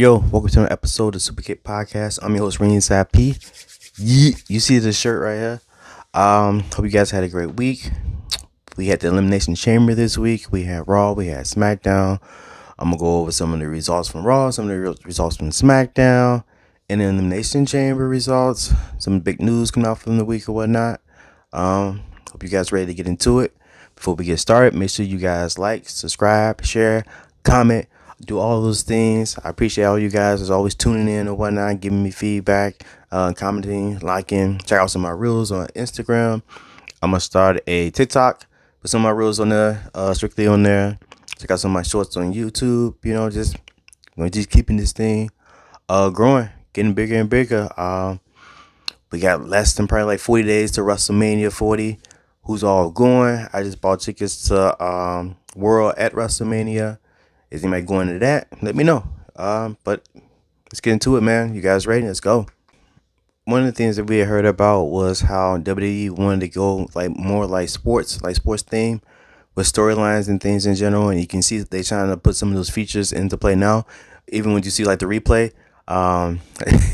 Yo, welcome to an episode of Superkick Podcast. I'm your host, Ringside P. You see this shirt right here. Hope you guys had a great week. We had the Elimination Chamber this week. We had Raw. We had Smackdown. I'm gonna go over some of the results from Raw, some of the results from Smackdown, and the Elimination Chamber results. Some big news coming out from the week or whatnot. Hope you guys ready to get into it. Before we get started, make sure you guys like, subscribe, share, comment, do all those things. I appreciate all you guys as always tuning in or whatnot, giving me feedback, commenting, liking. Check out some of my reels on Instagram. I'm gonna start a TikTok with some of my reels on there, strictly on there. Check out some of my shorts on YouTube. Just keeping this thing growing, getting bigger and bigger. We got less than probably like 40 days to WrestleMania 40. Who's all going? I just bought tickets to World at WrestleMania. Is anybody going to that? Let me know. But let's get into it, man. You guys ready? Let's go. One of the things that we had heard about was how WWE wanted to go like more like sports theme with storylines and things in general. And you can see that they're trying to put some of those features into play now. Even when you see like the replay,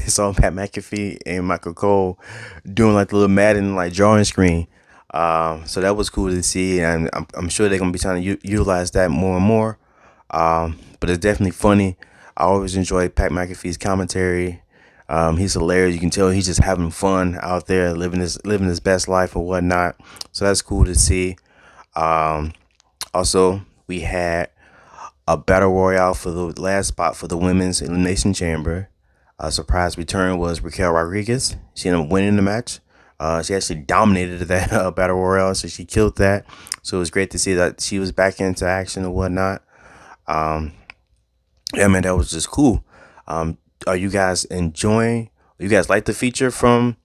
it's on Pat McAfee and Michael Cole doing like the little Madden like drawing screen. So that was cool to see, and I'm sure they're gonna be trying to utilize that more and more. But it's definitely funny. I always enjoy Pat McAfee's commentary. He's hilarious. You can tell he's just having fun out there, living his best life or whatnot. So that's cool to see. Also, we had a battle royale for the last spot for the women's Elimination Chamber. A surprise return was Raquel Rodriguez. She ended up winning the match. She actually dominated that battle royale, so she killed that. So it was great to see that she was back into action and whatnot. Yeah, man, that was just cool. Are you guys enjoying? You guys like the feature from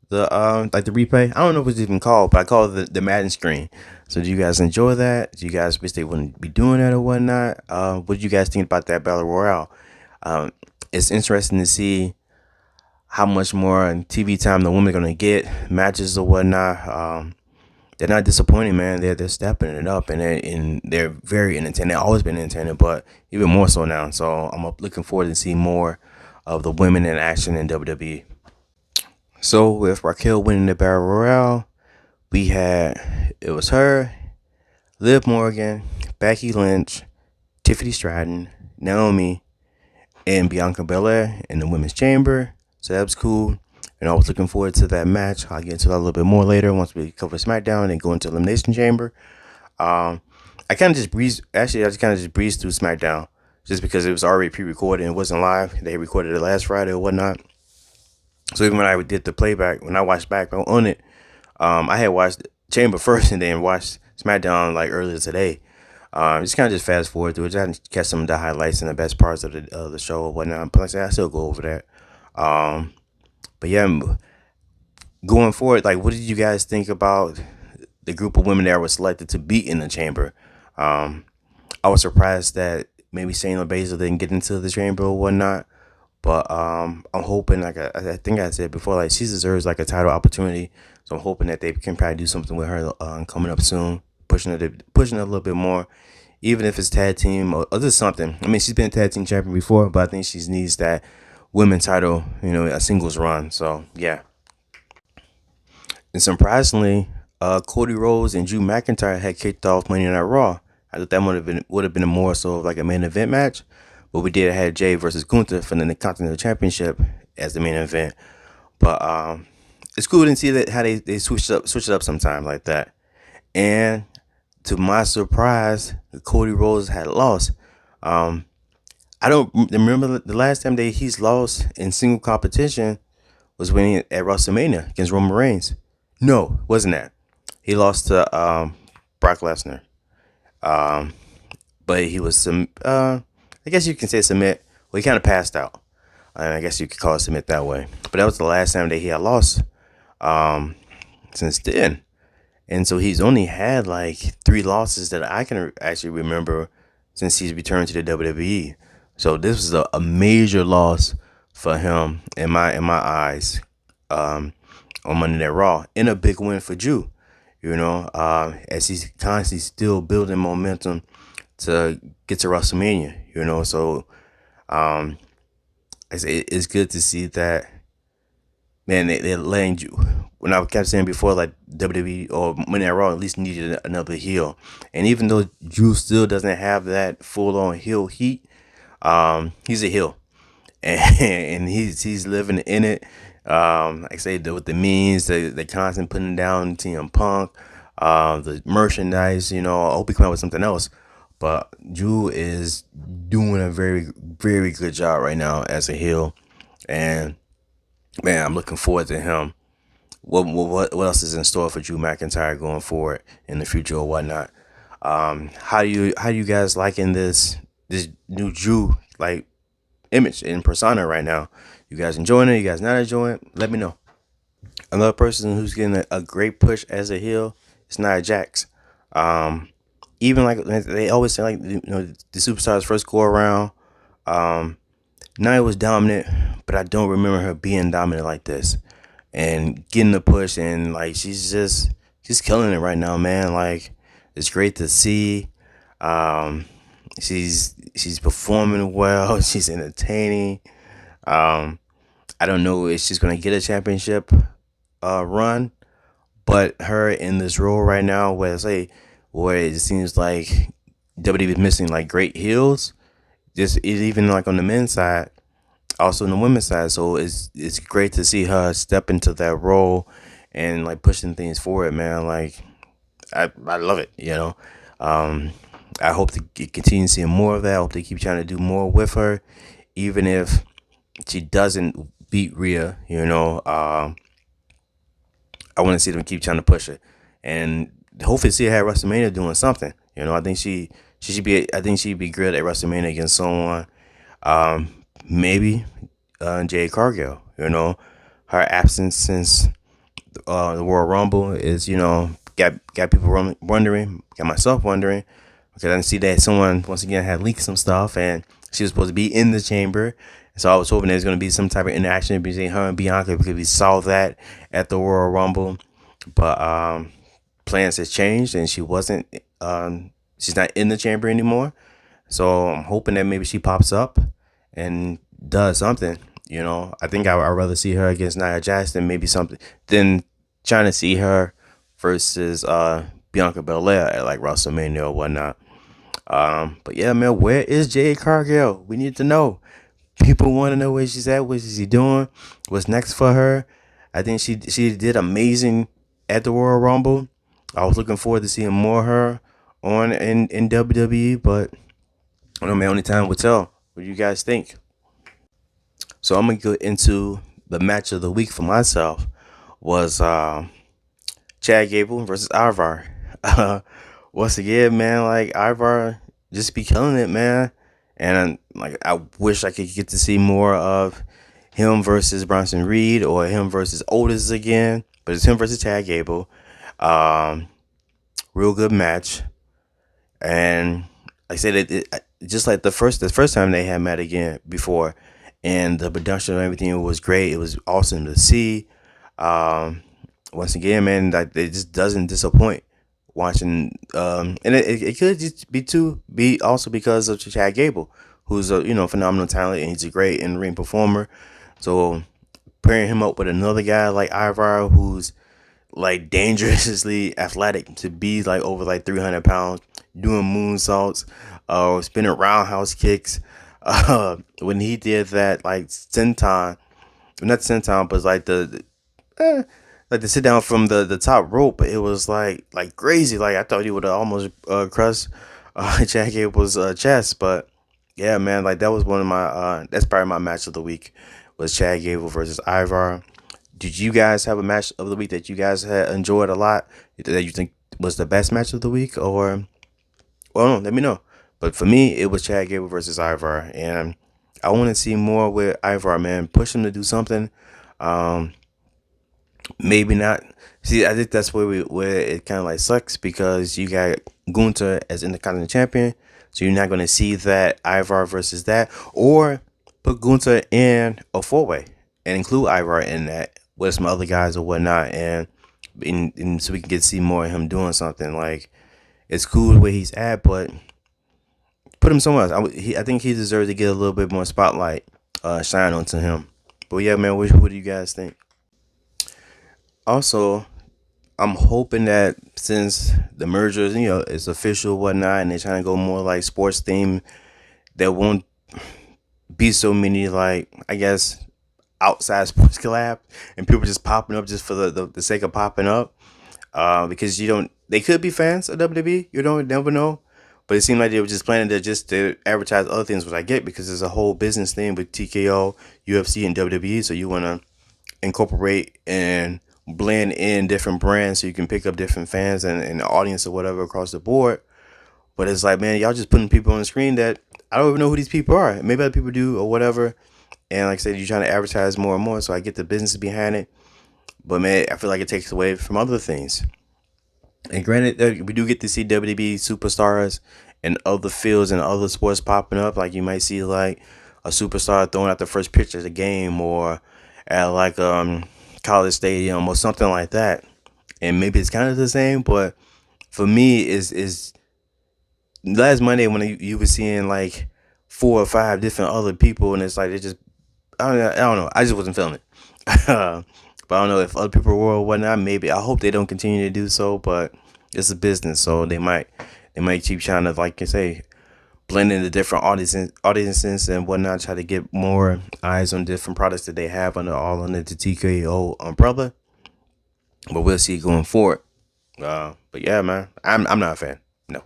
the like the replay? I don't know what it's even called, but I call it the Madden screen. So do you guys enjoy that? Do you guys wish they wouldn't be doing that or whatnot? What do you guys think about that battle royale? It's interesting to see how much more TV time the women are gonna get, matches or whatnot. They're not disappointing, man. They're stepping it up, and they're very entertaining. They've always been entertaining, but even more so now. So I'm looking forward to see more of the women in action in WWE. So with Raquel winning the battle royale, it was her, Liv Morgan, Becky Lynch, Tiffany Stratton, Naomi, and Bianca Belair in the women's chamber. So that was cool. And I was looking forward to that match. I'll get into that a little bit more later once we cover SmackDown and go into Elimination Chamber. I kind of just breezed. Actually, I just kind of just breezed through SmackDown just because it was already pre-recorded and it wasn't live. They recorded it last Friday or whatnot. So even when I did the playback, when I watched back on it, I had watched Chamber first and then watched SmackDown like earlier today. Just kind of just fast forward through it. Just catch some of the highlights and the best parts of the show or whatnot. But like I said, I still go over that. But yeah, going forward, like, what did you guys think about the group of women that were selected to be in the chamber? I was surprised that maybe Shayna Baszler didn't get into the chamber or whatnot. But I'm hoping, like I think I said before, like she deserves like a title opportunity. So I'm hoping that they can probably do something with her coming up soon, pushing it a little bit more, even if it's tag team or just something. I mean, she's been tag team champion before, but I think she needs that women's title, a singles run. So yeah. And surprisingly, Cody Rhodes and Drew McIntyre had kicked off Monday Night Raw. I thought that would have been a more so of like a main event match, but we did have Jay versus Gunther for the Continental Championship as the main event. But it's cool to see that how they switch it up sometime like that. And to my surprise, Cody Rhodes had lost. I don't remember the last time that he's lost in single competition was when he at WrestleMania against Roman Reigns. No, wasn't that? He lost to Brock Lesnar. But he was I guess you can say submit. Well, he kind of passed out. I guess you could call it submit that way. But that was the last time that he had lost since then. And so he's only had like 3 losses that I can actually remember since he's returned to the WWE. So this was a major loss for him in my eyes on Monday Night Raw, and a big win for Drew. As he's constantly still building momentum to get to WrestleMania. So I say it's good to see that, man. They're letting you. When I kept saying before, like WWE or Monday Night Raw at least needed another heel, and even though Drew still doesn't have that full on heel heat, he's a heel, and he's living in it. Like I say, with the means, the constant putting down TM Punk, the merchandise. I hope he come out with something else. But Drew is doing a very, very good job right now as a heel, and man, I'm looking forward to him. What else is in store for Drew McIntyre going forward in the future or whatnot? How do you guys liking this new Drew like image and persona right now? You guys enjoying it? You guys not enjoying it? Let me know. Another person who's getting a great push as a heel is Nia Jax. Um, Even like they always say, like the superstars first go around. Um, Nia was dominant, but I don't remember her being dominant like this and getting the push, and like she's killing it right now, man. Like it's great to see. Um, she's performing well. She's entertaining. Um, I don't know if she's gonna get a championship run, but her in this role right now, where it seems like WWE is missing like great heels. Just even like on the men's side, also on the women's side. So it's great to see her step into that role and like pushing things forward, man. Like I love it. Um, I hope to continue seeing more of that. I hope they keep trying to do more with her, even if she doesn't beat Rhea. I want to see them keep trying to push it, and hopefully see her at WrestleMania doing something. I think she should be. I think she'd be good at WrestleMania against someone. Maybe Jade Cargill. Her absence since the Royal Rumble is got people wondering, got myself wondering, because I see that someone once again had leaked some stuff, and she was supposed to be in the chamber. So I was hoping there's going to be some type of interaction between her and Bianca, because we saw that at the Royal Rumble. But plans has changed, and she's not in the chamber anymore. So I'm hoping that maybe she pops up and does something. I think I'd rather see her against Nia Jax than maybe something than trying to see her versus Bianca Belair at like WrestleMania or whatnot. But yeah, man, where is Jade Cargill? We need to know. People want to know where she's at. What is she doing? What's next for her? I think she did amazing at the Royal Rumble. I was looking forward to seeing more of her on in WWE, but I don't know, man. Only time will tell. What do you guys think? So I'm gonna go into the match of the week for myself. Was Chad Gable versus Ivar. Once again, man, like Ivar just be killing it, man. And like I wish I could get to see more of him versus Bronson Reed or him versus Otis again. But it's him versus Chad Gable. Um, Real good match. And I said just like the first time they had met again before, and the production and everything was great. It was awesome to see. Um, Once again, man, like it just doesn't disappoint watching. And it could just be also because of Chad Gable, who's a phenomenal talent, and he's a great in ring performer. So pairing him up with another guy like Ivar, who's like dangerously athletic to be like over like 300 pounds, doing moonsaults, spinning roundhouse kicks. When he did that like senton, not senton, but like like to sit down from the top rope, it was like crazy. Like I thought he would have almost crushed Chad Gable's chest, but yeah, man, like that was one of my that's probably my match of the week was Chad Gable versus Ivar. Did you guys have a match of the week that you guys had enjoyed a lot that you think was the best match of the week, or well, no, let me know. But for me, it was Chad Gable versus Ivar, and I want to see more with Ivar, man. Push him to do something. Um, Maybe not. See, I think that's where it kind of like sucks, because you got Gunther as Intercontinental Champion, so you're not going to see that Ivar versus that, or put Gunther in a 4-way and include Ivar in that with some other guys or whatnot, and so we can get to see more of him doing something. Like it's cool where he's at, but put him somewhere else. I think he deserves to get a little bit more spotlight shine onto him. But yeah, man, what do you guys think? Also, I'm hoping that since the merger, is official, whatnot, and they're trying to go more like sports theme, there won't be so many like I guess outside sports collab and people just popping up just for the sake of popping up. Because you don't, they could be fans of WWE. You don't never know. But it seemed like they were just planning to advertise other things, which I get because there's a whole business thing with TKO, UFC, and WWE. So you want to incorporate and blend in different brands so you can pick up different fans and the audience or whatever across the board. But it's like, man, y'all just putting people on the screen that I don't even know who these people are. Maybe other people do or whatever. And like I said, you're trying to advertise more and more. So I get the business behind it. But man, I feel like it takes away from other things. And granted, we do get to see WWE superstars in other fields and other sports popping up. Like you might see like a superstar throwing out the first pitch of the game, or at like college stadium or something like that. And maybe it's kind of the same, but for me, is last Monday when you were seeing like 4 or 5 different other people, and it's like it just I don't know. I just wasn't feeling it. But I don't know if other people were or whatnot. Maybe I hope they don't continue to do so. But it's a business, so they might keep trying to, like I say, blend in the different audiences and whatnot. Try to get more eyes on different products that they have under the TKO umbrella. But we'll see going forward. But yeah, man, I'm not a fan. No.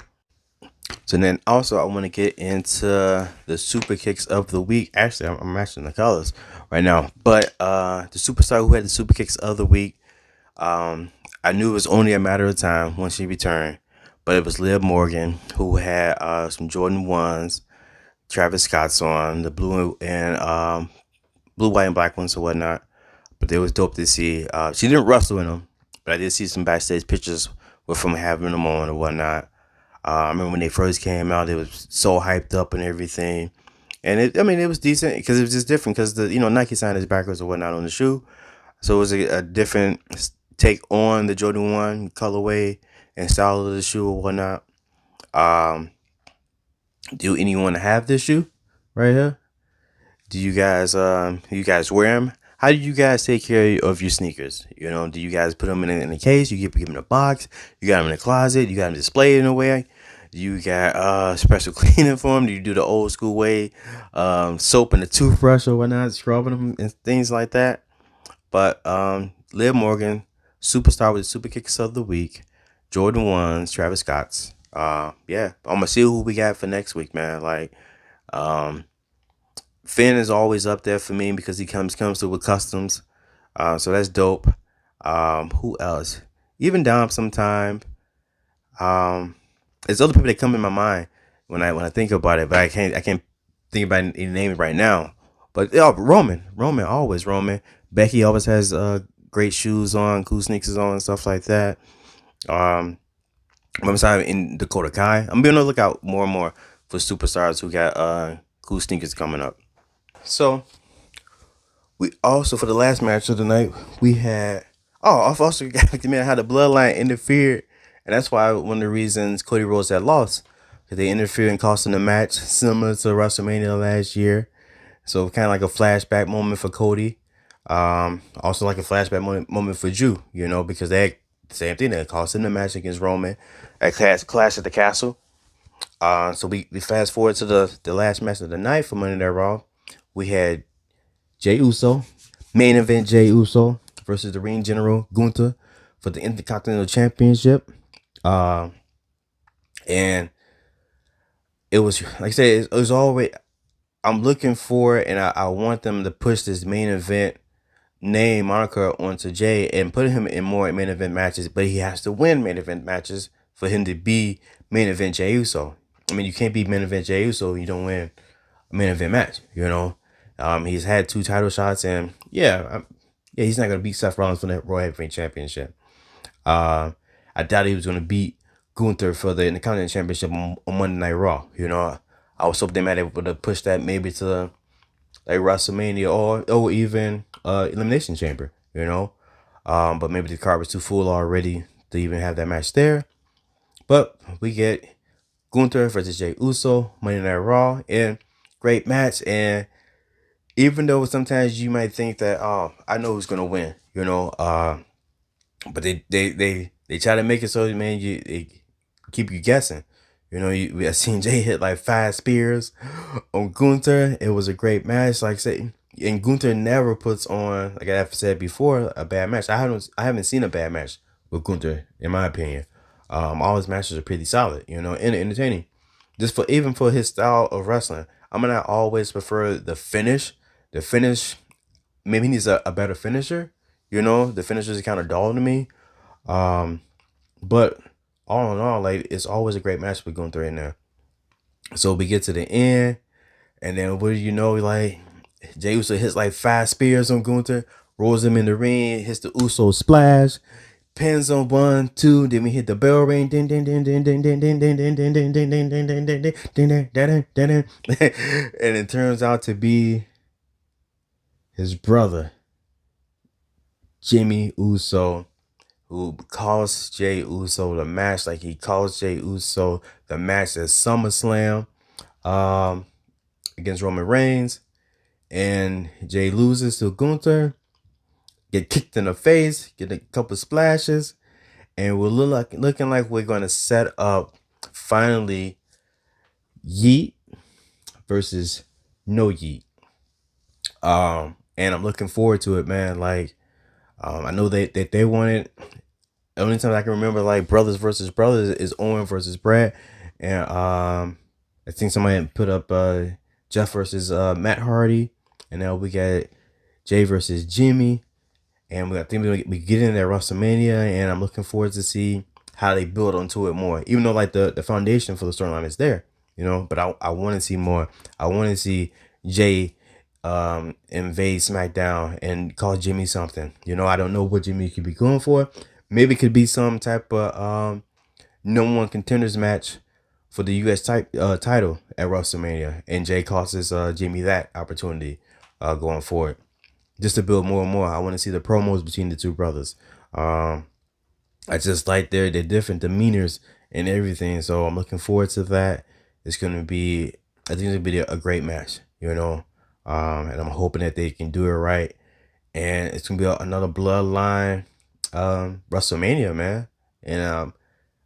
So then also I want to get into the super kicks of the week. Actually, I'm matching the colors right now. But the superstar who had the super kicks of the week, I knew it was only a matter of time once she returned. But it was Liv Morgan who had some Jordan ones, Travis Scott's on the blue, white, and black ones or whatnot. But it was dope to see. She didn't wrestle in them, but I did see some backstage pictures with them having them on or whatnot. I remember when they first came out, it was so hyped up and everything. And it was decent because it was just different because Nike signed his backwards or whatnot on the shoe. So it was a different take on the Jordan 1 colorway and style of the shoe or whatnot. Um, do anyone have this shoe right here? Do you guys wear them? How do you guys take care of your sneakers? Do you guys put them in a case? You give them in a box? You got them in a closet? You got them displayed in a way? You got special cleaning for them? Do you do the old school way, soap and a toothbrush or whatnot, scrubbing them and things like that? But Liv Morgan, superstar with the super kicks of the week, Jordan ones, Travis Scott's. Yeah, I'm gonna see who we got for next week, man. Like, um, Finn is always up there for me because he comes through with customs. So that's dope. Who else? Even Dom sometime. Um, there's other people that come in my mind when I think about it, but I can't think about any names right now. But Roman, always Roman. Becky always has great shoes on, cool sneakers on, and stuff like that. Um, I'm sorry, in Dakota Kai. I'm being on the lookout more and more for superstars who got cool sneakers coming up. So we also, for the last match of the night, we had. Oh, I've also got to mention how the bloodline interfered, and that's why one of the reasons Cody Rhodes had lost, because they interfered and costing the match, similar to WrestleMania last year. So kind of like a flashback moment for Cody. Also like a flashback moment for Drew, because they had the same thing. They cost him the match against Roman at Clash at the Castle. So we fast forward to the last match of the night for Monday Night Raw. We had Jey Uso, main event Jey Uso versus the Ring General Gunther for the Intercontinental Championship. And it was, like I said, it was always, I'm looking for it, and I want them to push this main event name moniker onto Jay and put him in more main event matches, but he has to win main event matches for him to be main event Jey Uso. I mean, you can't be main event Jey Uso if you don't win a main event match, He's had 2 title shots, and yeah, he's not going to beat Seth Rollins for the Royal Heavyweight Championship. I doubt he was going to beat Gunther for the Intercontinental Championship on Monday Night Raw. I was hoping they might be able to push that maybe to like WrestleMania or even Elimination Chamber, But maybe the card was too full already to even have that match there. But we get Gunther versus Jey Uso, Monday Night Raw, and great match. And even though sometimes you might think that, oh, I know who's gonna win, but they try to make it so, man, they keep you guessing. I seen Jay hit like 5 spears on Gunther. It was a great match, like say, and Gunther never puts on, like I've said before, a bad match. I haven't seen a bad match with Gunther, in my opinion. All his matches are pretty solid, and entertaining. Just for even for his style of wrestling, I'm gonna always prefer the finish. The finish, maybe he needs a better finisher. The finishers is kind of dull to me. Um, but all in all, like it's always a great match with Gunther in there. So we get to the end, and then what do you know? Like Jey Uso hits like 5 spears on Gunther, rolls him in the ring, hits the Uso splash, pins on 1, 2. Then we hit the bell ring, ding ding ding ding ding ding ding ding ding ding ding ding ding ding ding ding ding ding ding, and it turns out to be his brother, Jimmy Uso, who cost Jey Uso the match. Like he cost Jey Uso the match at SummerSlam, um, against Roman Reigns, and Jey loses to Gunther, get kicked in the face, get a couple splashes, and we're looking like we're going to set up finally Yeet versus No Yeet. And I'm looking forward to it, man. Like, I know that they wanted. The only time I can remember like brothers versus brothers is Owen versus Brad, and I think somebody put up Jeff versus Matt Hardy, and now we got Jay versus Jimmy, and I think we get in there WrestleMania, and I'm looking forward to see how they build onto it more. Even though like the foundation for the storyline is there, but I want to see more. I want to see Jay invade SmackDown and call Jimmy something. I don't know what Jimmy could be going for. Maybe it could be some type of no one contenders match for the U.S. title at WrestleMania, and Jay costs Jimmy that opportunity going forward, just to build more and more. I want to see the promos between the two brothers. I just like their different demeanors and everything, so I'm looking forward to that. It's gonna be, I think it's gonna be a great match, and I'm hoping that they can do it right, and it's gonna be another bloodline WrestleMania, man, and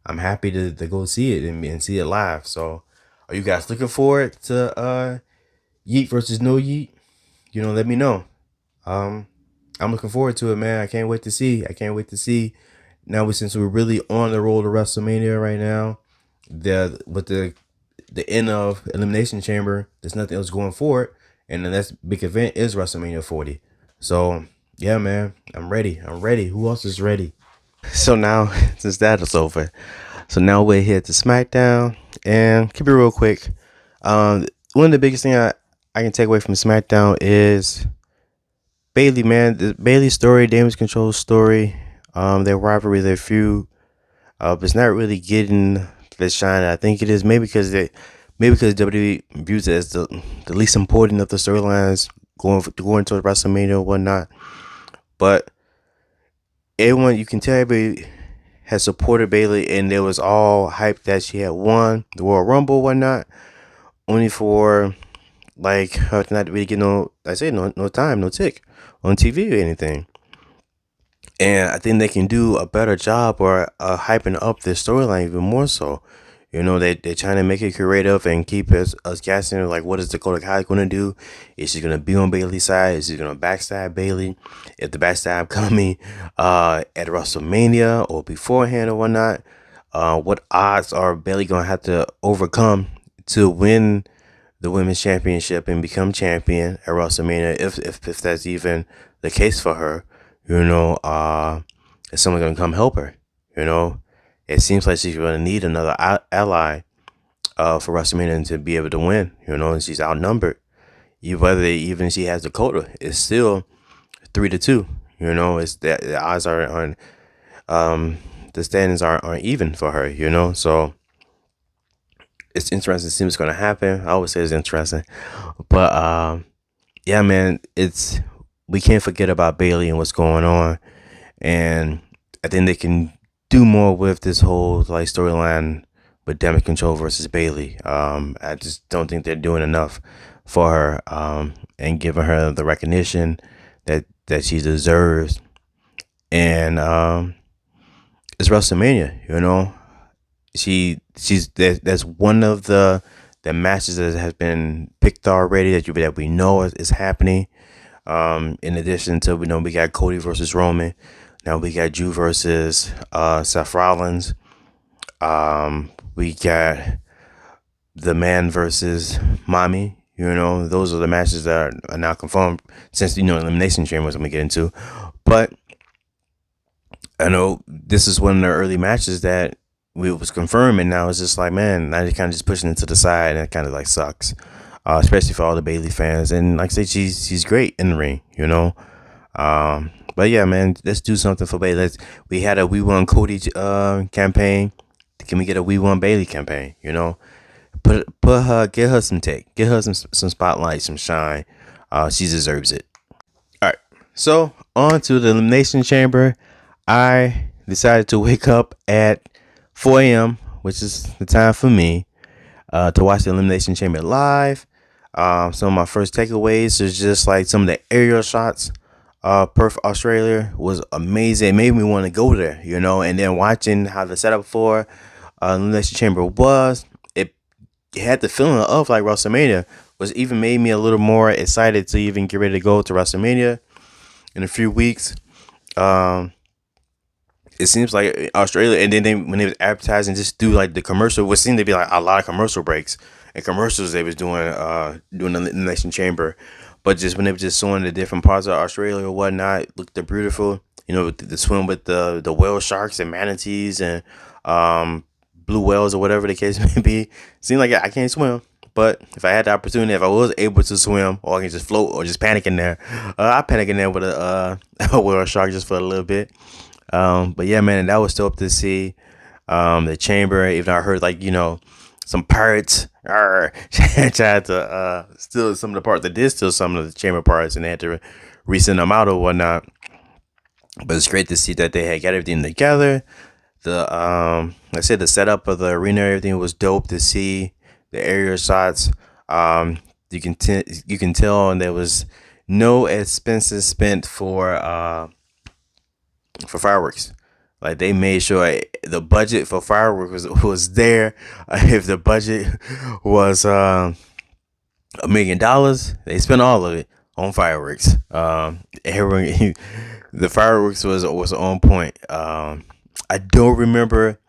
I'm happy to go see it and see it live. So, are you guys looking forward to Yeet versus No Yeet? Let me know. Um, I'm looking forward to it, man. I can't wait to see. I can't wait to see. Now, since we're really on the road to WrestleMania right now, with the end of Elimination Chamber, there's nothing else going forward, and the next big event is WrestleMania 40. So, yeah, man, I'm ready. I'm ready. Who else is ready? So now, since that is over, so now we're here to SmackDown, and keep it real quick. One of the biggest thing I can take away from SmackDown is Bailey, man. Bailey's story, Damage Control's story, their rivalry, their feud. It's not really getting the shine that I think it is. Maybe because WWE views it as the least important of the storylines going towards WrestleMania or whatnot. But everyone, you can tell everybody has supported Bailey, and there was all hype that she had won the Royal Rumble, whatnot, only for like her to not really get no time, no tick on TV or anything. And I think they can do a better job or hyping up this storyline even more so. They're trying to make it creative and keep us guessing, like, what is Dakota Kai going to do? Is she going to be on Bailey's side? Is she going to backstab Bailey? If the backstab coming at WrestleMania or beforehand or whatnot, what odds are Bailey going to have to overcome to win the women's championship and become champion at WrestleMania, if that's even the case for her? Is someone going to come help her? It seems like she's going to need another ally for WrestleMania to be able to win, and she's outnumbered. Whether even she has Dakota, it's still 3-2. It's the odds aren't the standings aren't even for her. So it's interesting to see what's going to happen. I always say it's interesting, but yeah, man, we can't forget about Bailey and what's going on, and I think they can do more with this whole like storyline with Damage Control versus Bailey. I just don't think they're doing enough for her, and giving her the recognition that she deserves. And it's WrestleMania, that's one of the matches that has been picked already that we know is happening. In addition to, we got Cody versus Roman. Now we got Drew versus Seth Rollins. We got the Man versus Mommy. Those are the matches that are now confirmed since Elimination Chamber I'm gonna get into. But I know this is one of the early matches that we was confirmed, and now it's just like, man, now they're kind of just pushing it to the side, and it kind of like sucks, especially for all the Bailey fans. And like I say, she's great in the ring. But yeah, man, let's do something for Bailey. We had a We Want Cody campaign. Can we get a We Want Bailey campaign? Get her some take, get her some spotlight, some shine. She deserves it. All right, so on to the Elimination Chamber. I decided to wake up at 4 a.m., which is the time for me, to watch the Elimination Chamber live. Some of my first takeaways is just like some of the aerial shots. Perth, Australia was amazing. It made me want to go there, and then watching how the setup for Elimination Chamber was, it had the feeling of like WrestleMania, which even made me a little more excited to even get ready to go to WrestleMania in a few weeks. It seems like Australia, and then when they was advertising, just do like the commercial, which seemed to be like a lot of commercial breaks and commercials they was doing the Elimination Chamber, but just when they were just showing the different parts of Australia or whatnot, looked beautiful. The swim with the whale sharks and manatees and blue whales or whatever the case may be. Seemed like I can't swim, but if I had the opportunity, if I was able to swim, or I can just float or just panic in there, I panic in there with a whale shark just for a little bit. But yeah, man, that was dope to see. The chamber, even I heard like, some pirates tried to steal some of the parts. They did steal some of the chamber parts, and they had to resend them out or whatnot. But it's great to see that they had got everything together. Like I said, the setup of the arena, everything was dope to see. The aerial shots, you can tell, and there was no expenses spent for fireworks. Like they made sure the budget for fireworks was there. If the budget was $1 million, they spent all of it on fireworks. Everyone, the fireworks was on point. I don't remember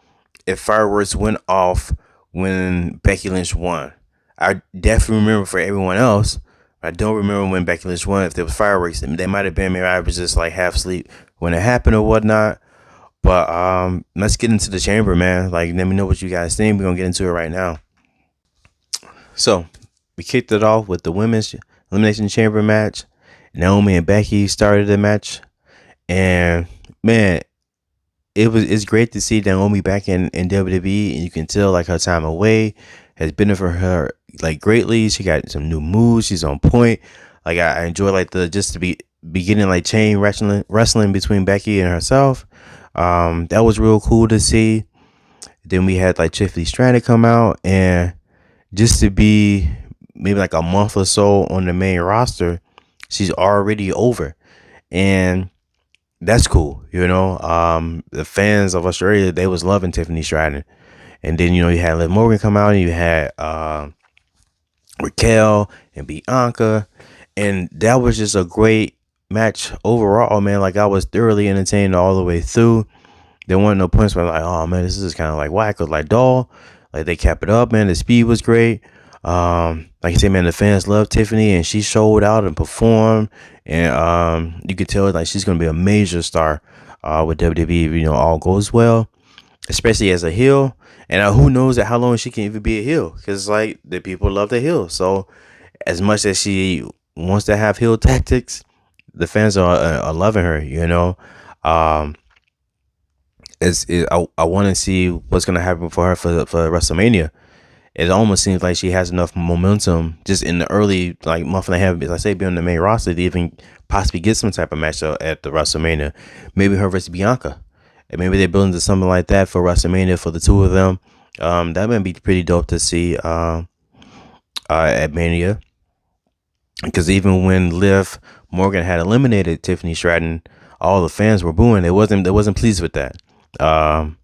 if fireworks went off when Becky Lynch won. I definitely remember for everyone else. I don't remember when Becky Lynch won, if there was fireworks. They might have been, maybe I was just like half asleep when it happened or whatnot. But let's get into the chamber, man. Like, let me know what you guys think. We're gonna get into it right now. So we kicked it off with the women's Elimination Chamber match. Naomi and Becky started the match, and man, it's great to see Naomi back in WWE, and you can tell like her time away has been for her like greatly. She got some new moves. She's on point. Like I enjoy like the beginning like chain wrestling between Becky and herself. That was real cool to see. Then we had like Tiffany Stratton come out, and just to be maybe like a month or so on the main roster, she's already over, and that's cool. The fans of Australia, they was loving Tiffany Stratton. And then, you had Liv Morgan come out, and you had Raquel and Bianca. And that was just a great match overall, man. Like, I was thoroughly entertained all the way through. There weren't no points where like, oh, man, this is kind of like whack. It was like dull. Like, they kept it up, man. The speed was great. Like I said, man, the fans loved Tiffany, and she showed out and performed. And you could tell like she's going to be a major star with WWE if, all goes well, especially as a heel. And who knows how long she can even be a heel, because like the people love the heel. So as much as she wants to have heel tactics, the fans are loving her. I want to see what's gonna happen for her for WrestleMania. It almost seems like she has enough momentum just in the early like month and a half, as I say, being on the main roster to even possibly get some type of match at the WrestleMania. Maybe her versus Bianca. And maybe they're building to something like that for WrestleMania for the two of them. That would be pretty dope to see at Mania, because even when Liv Morgan had eliminated Tiffany Stratton, all the fans were booing. They wasn't pleased with that. Um,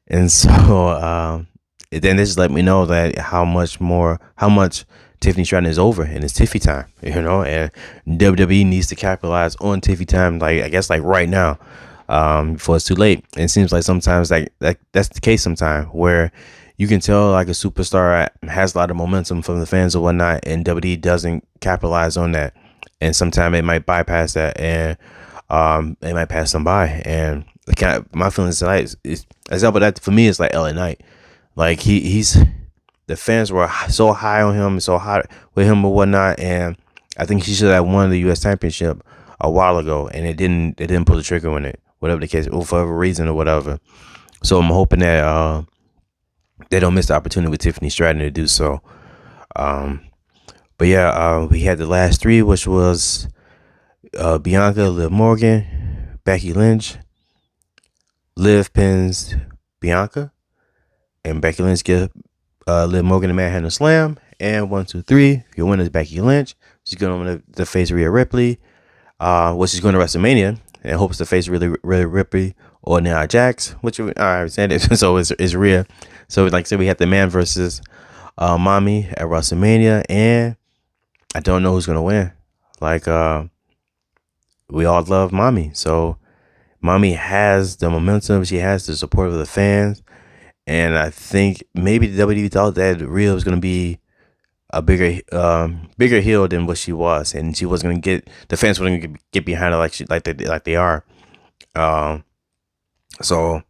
and so then this just let me know that how much Tiffany Stratton is over, and it's Tiffy time, and WWE needs to capitalize on Tiffy time, like I guess like right now, before it's too late. And it seems like sometimes that's the case sometimes where you can tell like a superstar has a lot of momentum from the fans or whatnot, and WWE doesn't capitalize on that, and sometimes it might bypass that, and it might pass them by. And my feelings like is example that for me is like LA Knight. Like he's the fans were so high on him, so hot with him or whatnot, and I think he should have won the U.S. Championship a while ago, and it didn't pull the trigger on it, whatever the case, or for whatever reason or whatever. So I'm hoping that they don't miss the opportunity with Tiffany Stratton to do so. Um, but yeah, we had the last three, which was Bianca, Liv Morgan, Becky Lynch. Liv pins Bianca, and Becky Lynch gives Liv Morgan a Manhattan Slam. And 1, 2, 3. Your winner is Becky Lynch. She's going to face Rhea Ripley. She's going to WrestleMania and hopes to face Rhea Ripley or Nia Jax, which I already said it. So it's Rhea. So like I said, we have the man versus mommy at WrestleMania, and I don't know who's going to win. Like we all love mommy, so mommy has the momentum. She has the support of the fans. And I think maybe the WWE thought that Rhea was going to be a bigger heel than what she was, and she was going to get the fans were going to get behind her like they are. Um, so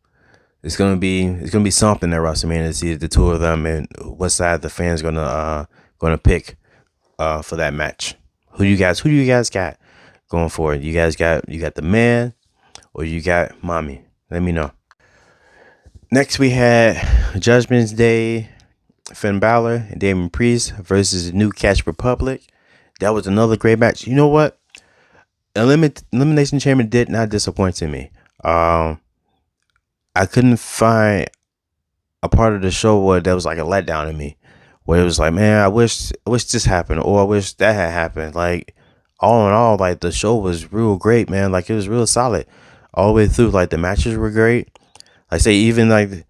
it's gonna be something at WrestleMania to see the two of them and what side the fans gonna pick for that match. Who do you guys got going forward? You got the man, or you got mommy? Let me know. Next, we had Judgment Day, Finn Balor and Damon Priest versus the New Catch Republic. That was another great match. You know what? Elimination Chamber did not disappoint me. I couldn't find a part of the show where there was like a letdown in me, where it was like, man, I wish this happened, or I wish that had happened. Like all in all, like the show was real great, man. Like it was real solid all the way through. Like the matches were great. Like say even like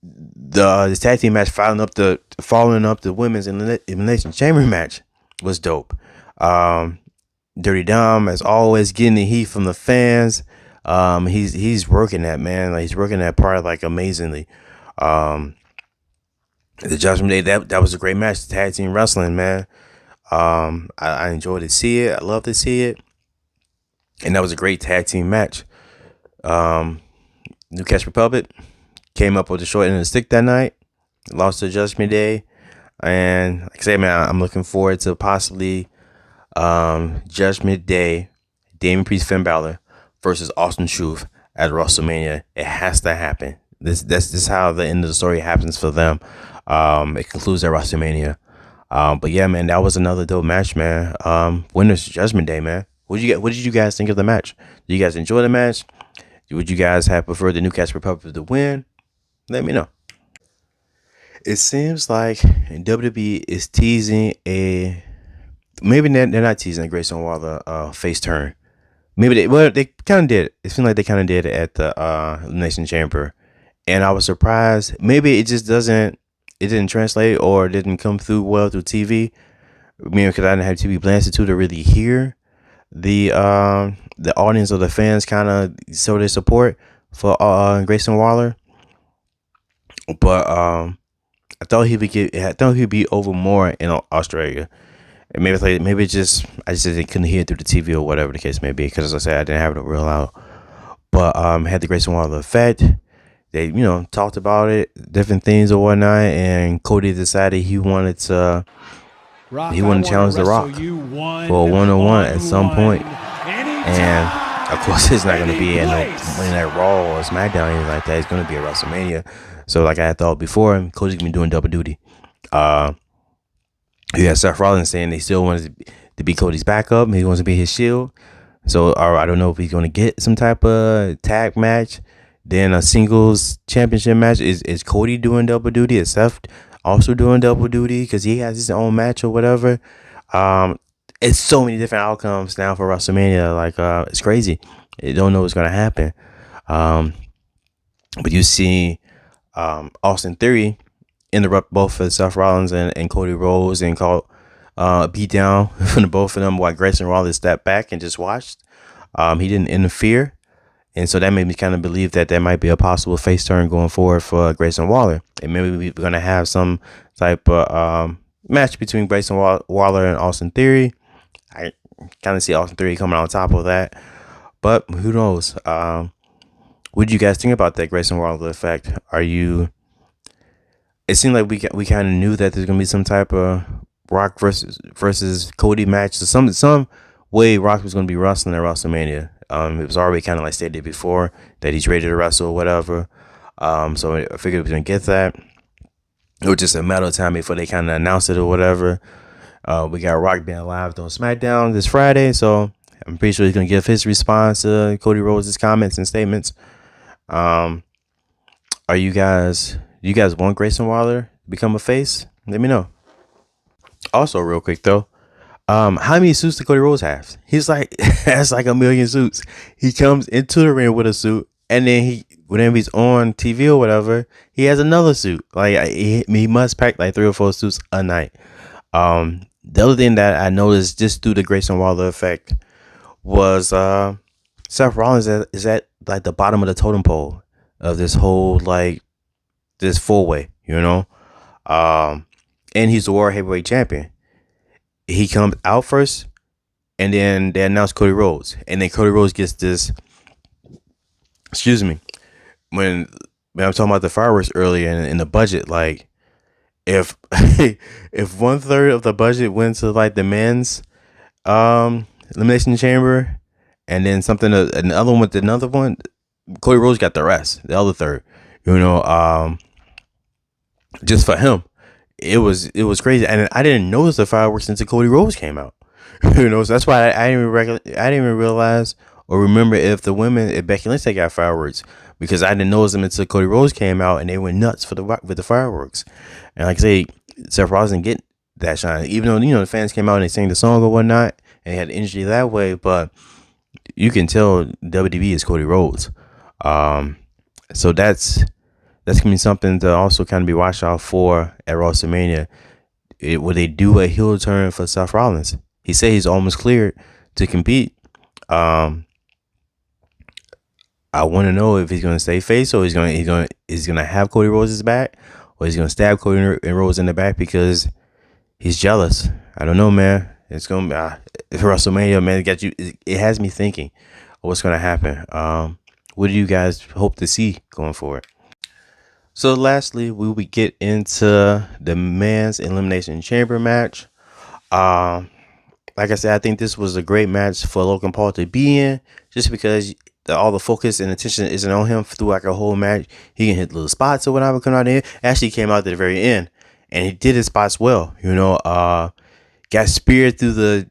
the tag team match following up the women's elimination chamber match was dope. Dirty Dom, as always, getting the heat from the fans. He's working that, man. Like he's working that part like amazingly. Um, the Judgment Day, that was a great match. Tag team wrestling, man. I enjoyed to see it. I love to see it, and that was a great tag team match. Um, New Catch Republic came up with the short end of the stick that night. Lost to Judgment Day, and like I say, man, I'm looking forward to possibly Judgment Day, Damon Priest, Finn Balor versus Austin Truth at WrestleMania. It has to happen. This how the end of the story happens for them. It concludes at WrestleMania. But yeah, man, that was another dope match, man. Winners Judgment Day, man. What did you guys think of the match? Did you guys enjoy the match? Would you guys have preferred the New Catch Republic to win? Let me know. It seems like WWE is teasing maybe they're not teasing a Grayson Waller face turn. Maybe they kind of did. It seemed like they kind of did it at the Elimination Chamber, and I was surprised. Maybe it just didn't translate or didn't come through well through TV. Maybe because I didn't have TV blasted to really hear the audience or the fans kind of show their support for Grayson Waller. But I thought he'd be over more in Australia. And maybe I just couldn't hear it through the TV or whatever the case may be, because as I said, I didn't have it real out. But had the Grayson Waller effect. They talked about it, different things or whatnot, and Cody decided he wanted to challenge The Rock for a 1-on-1 at some point. And of course, it's not going to be in that Raw or Smackdown or anything like that. It's going to be a WrestleMania. So like I thought before, Cody's going to be doing double duty. You got Seth Rollins saying they still wanted to be Cody's backup. He wants to be his shield. So I don't know if he's going to get some type of tag match. Then a singles championship match is Cody doing double duty? Is Seth also doing double duty because he has his own match or whatever? Um, it's so many different outcomes now for WrestleMania. Like it's crazy. You don't know what's gonna happen. Um, but you see Austin Theory interrupt both of Seth Rollins and Cody Rhodes and call beat down from the both of them while Grayson Waller stepped back and just watched. He didn't interfere. And so that made me kind of believe that there might be a possible face turn going forward for Grayson Waller. And maybe we're going to have some type of match between Grayson Waller and Austin Theory. I kind of see Austin Theory coming on top of that. But who knows? What do you guys think about that Grayson Waller effect? It seemed like we kind of knew that there's going to be some type of Rock versus Cody match. So some way Rock was going to be wrestling at WrestleMania. It was already kind of like stated before that he's ready to wrestle or whatever. So I figured we were going to get that. It was just a matter of time before they kind of announced it or whatever. We got Rock being live on Smackdown this Friday, so I'm pretty sure he's going to give his response to Cody Rhodes' comments and statements. Do you guys want Grayson Waller to become a face? Let me know. Also, real quick though, how many suits does Cody Rhodes have? He's like has like a million suits. He comes into the ring with a suit, and then whenever he's on TV or whatever, he has another suit. Like he must pack like 3 or 4 suits a night. The other thing that I noticed just through the Grayson Waller effect was Seth Rollins is at like the bottom of the totem pole of this whole like this 4-way, you know. And he's the World Heavyweight Champion. He comes out first, and then they announce Cody Rhodes, and then Cody Rhodes gets this. Excuse me, when I'm talking about the fireworks earlier in the budget, like if if 1/3 of the budget went to like the men's elimination chamber, and then another one, Cody Rhodes got the rest, the other third, you know, just for him. It was crazy, and I didn't notice the fireworks until Cody Rhodes came out. You know, so that's why I didn't even realize or remember if Becky Lynch got fireworks, because I didn't notice them until Cody Rhodes came out and they went nuts with the fireworks. And like I say, Seth Rollins didn't get that shine, even though the fans came out and they sang the song or whatnot and they had energy that way. But you can tell WWE is Cody Rhodes. So that's gonna be something to also kind of be watched out for at WrestleMania. Will they do a heel turn for Seth Rollins? He said he's almost cleared to compete. I want to know if he's gonna stay face or he's gonna have Cody Rhodes' back, or he's gonna stab Cody Rhodes in the back because he's jealous. I don't know, man. It's gonna be WrestleMania, man. It has me thinking of what's gonna happen. What do you guys hope to see going forward? So lastly, we will get into the men's elimination chamber match. Like I said, I think this was a great match for Logan Paul to be in, just because all the focus and attention isn't on him through like a whole match. He can hit little spots or whatever coming out there. Actually came out at the very end, and he did his spots well. Got speared through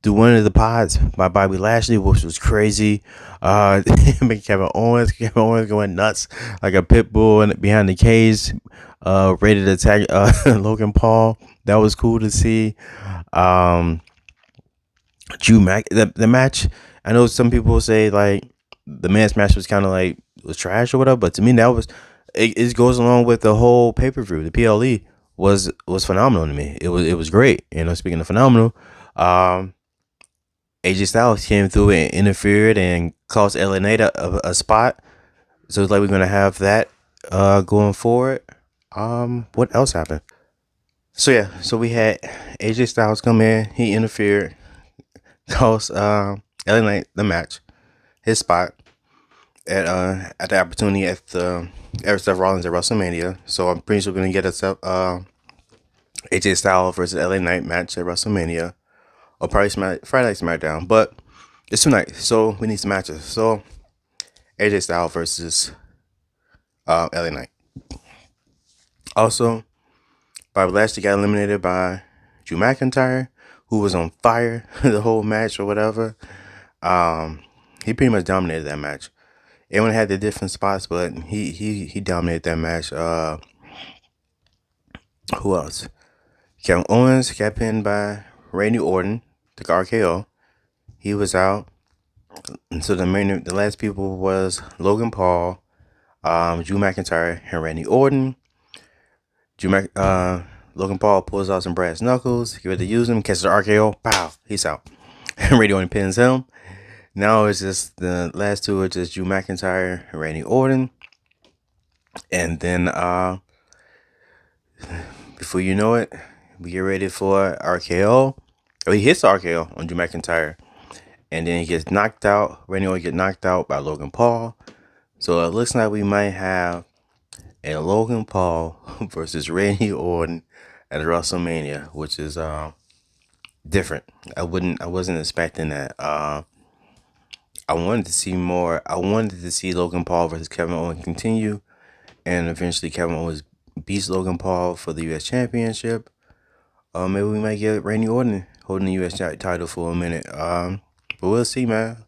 one of the pods by Bobby Lashley, which was crazy. Kevin Owens going nuts like a pit bull behind the cage, ready to attack Logan Paul. That was cool to see. Drew Mac, the match. I know some people say like the men's match was kind of like was trash or whatever, but to me that was it goes along with the whole pay-per-view. The PLE was phenomenal to me. It was great. Speaking of phenomenal, AJ Styles came through and interfered and cost LA Knight a spot. So it's like we're gonna have that going forward. What else happened? So we had AJ Styles come in. He interfered, cost LA Knight the match, his spot at the opportunity at the Seth Rollins at WrestleMania. So I'm pretty sure we're gonna get a AJ Styles versus LA Knight match at WrestleMania. Or probably Friday SmackDown, but it's tonight, so we need some matches. So AJ Styles versus LA Knight. Also, Bobby Lashley got eliminated by Drew McIntyre, who was on fire the whole match or whatever. He pretty much dominated that match. Everyone had their different spots, but he dominated that match. Who else? Kevin Owens got pinned by Randy Orton, took RKO. He was out. And so the last people was Logan Paul, Drew McIntyre, and Randy Orton. Logan Paul pulls out some brass knuckles. He ready to use them, catches the RKO. Pow, he's out. And Randy Orton pins him. Now it's just the last two are just Drew McIntyre and Randy Orton. And then before you know it, we get ready for RKO. Oh, he hits RKO on Drew McIntyre. And then he gets knocked out. Randy Orton gets knocked out by Logan Paul. So it looks like we might have a Logan Paul versus Randy Orton at WrestleMania, which is different. I wasn't expecting that. I wanted to see more. I wanted to see Logan Paul versus Kevin Owens continue, and eventually Kevin Owens beats Logan Paul for the U.S. Championship. Maybe we might get Randy Orton holding the U.S. title for a minute. But we'll see, man.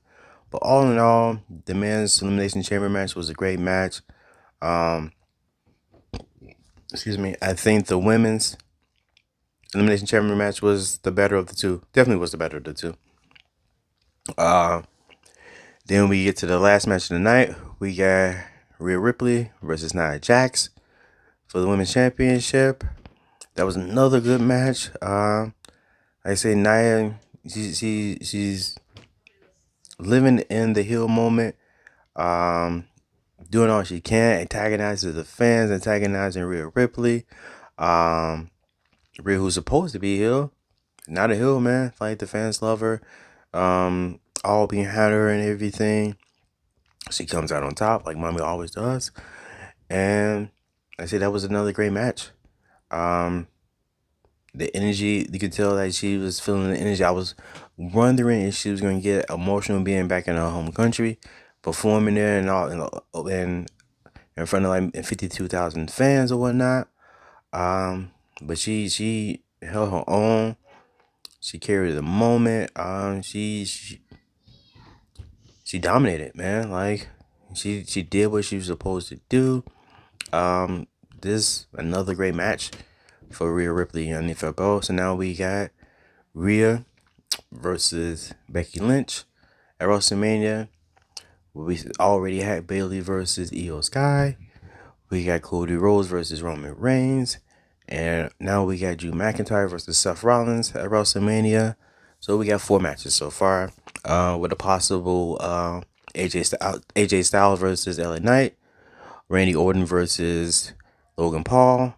But all in all, the men's Elimination Chamber match was a great match. Excuse me. I think the women's Elimination Chamber match was the better of the two. Definitely was the better of the two. Then we get to the last match of the night. We got Rhea Ripley versus Nia Jax for the women's championship. That was another good match. Like I say, Nia, she's living in the heel moment. Doing all she can, antagonizing the fans, antagonizing Rhea Ripley. Rhea, who's supposed to be heel, not a heel, man. Like the fans love her. All behind her and everything. She comes out on top like mommy always does. And I say that was another great match. The energy, you could tell that she was feeling the energy. I was wondering if she was going to get emotional being back in her home country, performing there and all, and in front of like 52,000 fans or whatnot. But she held her own. She carried the moment. She dominated, man. Like she did what she was supposed to do. This another great match for Rhea Ripley and Nia Jax. So now we got Rhea versus Becky Lynch at WrestleMania. We already had Bayley versus Io Sky. We got Cody Rhodes versus Roman Reigns. And now we got Drew McIntyre versus Seth Rollins at WrestleMania. So we got 4 matches so far. With a possible AJ Styles versus LA Knight. Randy Orton versus Logan Paul.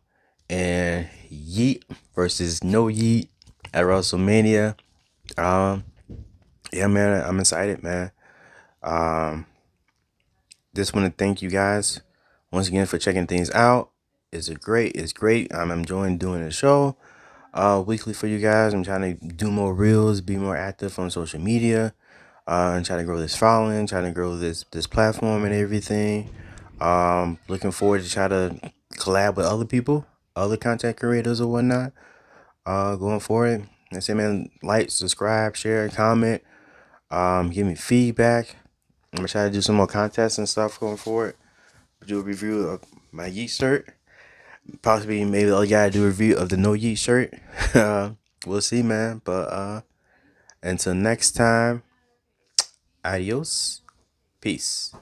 And Yeet versus No Yeet at WrestleMania. Yeah, man, I'm excited, man. Just want to thank you guys once again for checking things out. It's great. I'm enjoying doing the show weekly for you guys. I'm trying to do more reels, be more active on social media, and try to grow this following, trying to grow this platform and everything. Looking forward to try to collab with other people, other content creators or whatnot. Going forward. I say, man, like, subscribe, share, comment. Give me feedback. I'm gonna try to do some more contests and stuff going forward. Do a review of my Yeet shirt. Possibly, maybe I gotta do a review of the No Yeet shirt. We'll see, man. But until next time, adios, peace.